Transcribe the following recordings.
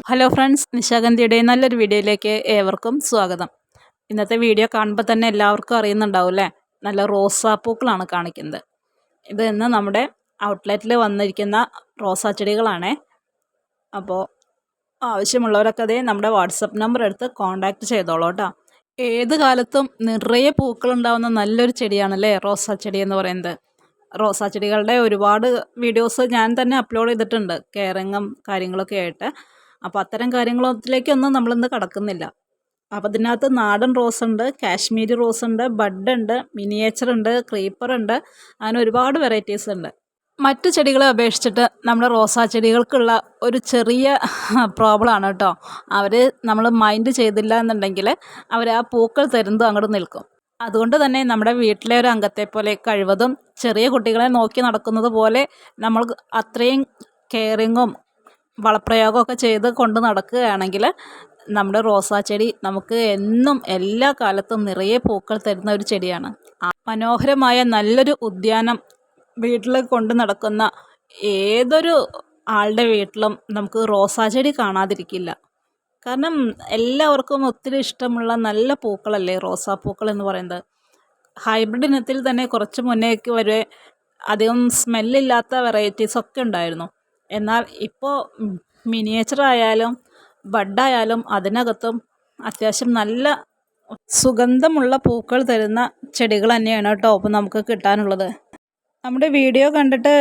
Hello friends, നിശാഗന്ധിയുടെ നല്ലൊരു വീഡിയോയിലേക്ക് ഏവർക്കും സ്വാഗതം. ഇന്നത്തെ വീഡിയോ കാണുമ്പോൾ തന്നെ എല്ലാവർക്കും അറിയുന്നുണ്ടാവും അല്ലേ? നല്ല റോസാപ്പൂക്കളാണ് കാണിക്കുന്നത്. ഇത് ഇന്ന് നമ്മുടെ ഔട്ട്ലെറ്റിൽ വന്നിരിക്കുന്ന റോസാ ചെടികളാണേ. അപ്പോൾ ആവശ്യമുള്ളവരൊക്കെ അതേ നമ്മുടെ വാട്സപ്പ് നമ്പർ എടുത്ത് കോൺടാക്റ്റ് ചെയ്തോളൂ കേട്ടോ. ഏത് കാലത്തും നിറയെ പൂക്കളുണ്ടാവുന്ന നല്ലൊരു ചെടിയാണല്ലേ റോസാ ചെടി എന്ന് പറയുന്നത്. റോസാ ചെടികളുടെ ഒരുപാട് വീഡിയോസ് ഞാൻ തന്നെ അപ്ലോഡ് ചെയ്തിട്ടുണ്ട്, കെയറിങ്ങും കാര്യങ്ങളൊക്കെ ആയിട്ട്. അപ്പോൾ അത്തരം കാര്യങ്ങളിലേക്കൊന്നും നമ്മളിന്ന് കടക്കുന്നില്ല. അപ്പോൾ അതിനകത്ത് നാടൻ റോസ് ഉണ്ട്, കാശ്മീരി റോസ് ഉണ്ട്, ബഡ് ഉണ്ട്, മിനിയേച്ചർ ഉണ്ട്, ക്രീപ്പർ ഉണ്ട്, അങ്ങനെ ഒരുപാട് വെറൈറ്റീസ് ഉണ്ട്. മറ്റു ചെടികളെ അപേക്ഷിച്ചിട്ട് നമ്മുടെ റോസാ ചെടികൾക്കുള്ള ഒരു ചെറിയ പ്രോബ്ലമാണ് കേട്ടോ. നമ്മൾ മൈൻഡ് ചെയ്തില്ല എന്നുണ്ടെങ്കിൽ അവർ ആ പൂക്കൾ തരുന്നതും അങ്ങോട്ട് നിൽക്കും. അതുകൊണ്ട് തന്നെ നമ്മുടെ വീട്ടിലെ ഒരു അംഗത്തെ പോലെ കഴിവതും ചെറിയ കുട്ടികളെ നോക്കി നടക്കുന്നത് പോലെ നമ്മൾ അത്രയും കെയറിങ്ങും വളപ്രയോഗമൊക്കെ ചെയ്ത് കൊണ്ട് നടക്കുകയാണെങ്കിൽ നമ്മുടെ റോസാ ചെടി നമുക്ക് എന്നും എല്ലാ കാലത്തും നിറയെ പൂക്കൾ തരുന്ന ഒരു ചെടിയാണ്. മനോഹരമായ നല്ലൊരു ഉദ്യാനം വീട്ടിൽ കൊണ്ട് നടക്കുന്ന ഏതൊരു ആളുടെ വീട്ടിലും നമുക്ക് റോസാ ചെടി കാണാതിരിക്കില്ല. കാരണം എല്ലാവർക്കും ഒത്തിരി ഇഷ്ടമുള്ള നല്ല പൂക്കളല്ലേ റോസാപ്പൂക്കൾ എന്ന് പറയുന്നത്. ഹൈബ്രിഡ് ഇനത്തിൽ തന്നെ കുറച്ച് മുന്നേക്ക് വരെ അധികം സ്മെല്ലില്ലാത്ത വെറൈറ്റീസൊക്കെ ഉണ്ടായിരുന്നു. എന്നാൽ ഇപ്പോൾ മിനിയേച്ചർ ആയാലും ബഡായാലും അതിനകത്തും അത്യാവശ്യം നല്ല സുഗന്ധമുള്ള പൂക്കൾ തരുന്ന ചെടികൾ തന്നെയാണ് കേട്ടോ ഇപ്പോൾ നമുക്ക് കിട്ടാനുള്ളത്. നമ്മുടെ വീഡിയോ കണ്ടിട്ട്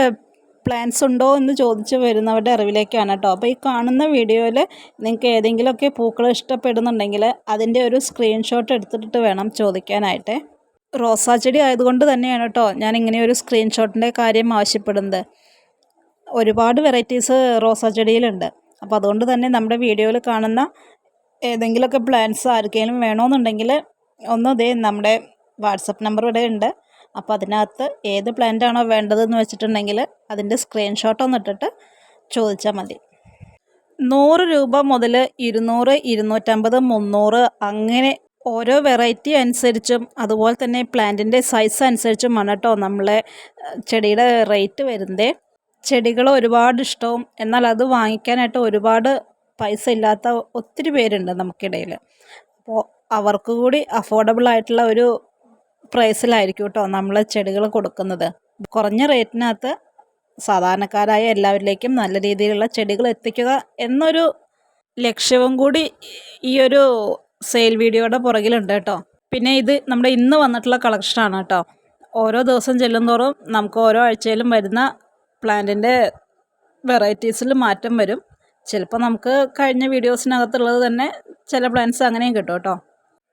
പ്ലാൻസ് ഉണ്ടോ എന്ന് ചോദിച്ച് വരുന്നവരുടെ അറിവിലേക്കാണ് കേട്ടോ. അപ്പോൾ ഈ കാണുന്ന വീഡിയോയിൽ നിങ്ങൾക്ക് ഏതെങ്കിലുമൊക്കെ പൂക്കൾ ഇഷ്ടപ്പെടുന്നുണ്ടെങ്കിൽ അതിൻ്റെ ഒരു സ്ക്രീൻഷോട്ട് എടുത്തിട്ട് വേണം ചോദിക്കാനായിട്ട്. റോസാ ചെടി ആയതുകൊണ്ട് തന്നെയാണ് കേട്ടോ ഞാൻ ഇങ്ങനെ ഒരു സ്ക്രീൻഷോട്ടിൻ്റെ കാര്യം ആവശ്യപ്പെടുന്നത്. ഒരുപാട് വെറൈറ്റീസ് റോസാ ചെടിയിലുണ്ട്. അപ്പോൾ അതുകൊണ്ട് തന്നെ നമ്മുടെ വീഡിയോയിൽ കാണുന്ന ഏതെങ്കിലുമൊക്കെ പ്ലാൻസ് ആർക്കെങ്കിലും വേണമെന്നുണ്ടെങ്കിൽ നമ്മുടെ വാട്സപ്പ് നമ്പർ ഇവിടെ ഉണ്ട്. അപ്പോൾ അതിനകത്ത് ഏത് പ്ലാന്റാണോ വേണ്ടതെന്ന് വെച്ചിട്ടുണ്ടെങ്കിൽ അതിൻ്റെ സ്ക്രീൻഷോട്ട് ഒന്ന് ഇട്ടിട്ട് ചോദിച്ചാൽ മതി. 100 രൂപ മുതൽ 200, 250, 300 അങ്ങനെ ഓരോ വെറൈറ്റി അനുസരിച്ചും അതുപോലെ തന്നെ പ്ലാന്റിൻ്റെ സൈസ് അനുസരിച്ചുമാണ് കേട്ടോ നമ്മളെ ചെടിയുടെ റേറ്റ് വരുന്നത്. ചെടികൾ ഒരുപാട് ഇഷ്ടവും എന്നാൽ അത് വാങ്ങിക്കാനായിട്ട് ഒരുപാട് പൈസ ഇല്ലാത്ത ഒത്തിരി പേരുണ്ട് നമുക്കിടയിൽ. അപ്പോൾ അവർക്ക് കൂടി അഫോർഡബിൾ ആയിട്ടുള്ള ഒരു പ്രൈസിലായിരിക്കും കേട്ടോ നമ്മൾ ചെടികൾ കൊടുക്കുന്നത്. കുറഞ്ഞ റേറ്റിനകത്ത് സാധാരണക്കാരായ എല്ലാവരിലേക്കും നല്ല രീതിയിലുള്ള ചെടികൾ എത്തിക്കുക എന്നൊരു ലക്ഷ്യവും കൂടി ഈ ഒരു സെയിൽ വീഡിയോയുടെ പുറകിലുണ്ട് കേട്ടോ. പിന്നെ ഇത് നമ്മുടെ ഇന്ന് വന്നിട്ടുള്ള കളക്ഷനാണ് കേട്ടോ. ഓരോ ദിവസം ചെല്ലുന്തോറും നമുക്ക് ഓരോ ആഴ്ചയിലും വരുന്ന പ്ലാന്റിൻ്റെ വെറൈറ്റീസിൽ മാറ്റം വരും. ചിലപ്പോൾ നമുക്ക് കഴിഞ്ഞ വീഡിയോസിനകത്തുള്ളത് തന്നെ ചില പ്ലാന്റ്സ് അങ്ങനെയും കിട്ടും കേട്ടോ.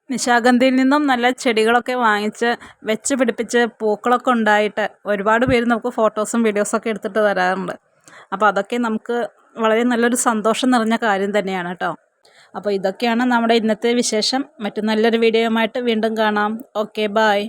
നിശാഗന്ധിയിൽ നിന്നും നല്ല ചെടികളൊക്കെ വാങ്ങിച്ച് വെച്ച് പിടിപ്പിച്ച് പൂക്കളൊക്കെ ഉണ്ടായിട്ട് ഒരുപാട് പേര് നമുക്ക് ഫോട്ടോസും വീഡിയോസൊക്കെ എടുത്തിട്ട് തരാറുണ്ട്. അപ്പോൾ അതൊക്കെ നമുക്ക് വളരെ നല്ലൊരു സന്തോഷം നിറഞ്ഞ കാര്യം തന്നെയാണ് കേട്ടോ. അപ്പോൾ ഇതൊക്കെയാണ് നമ്മുടെ ഇന്നത്തെ വിശേഷം. മറ്റു നല്ലൊരു വീഡിയോയുമായിട്ട് വീണ്ടും കാണാം. Okay, by.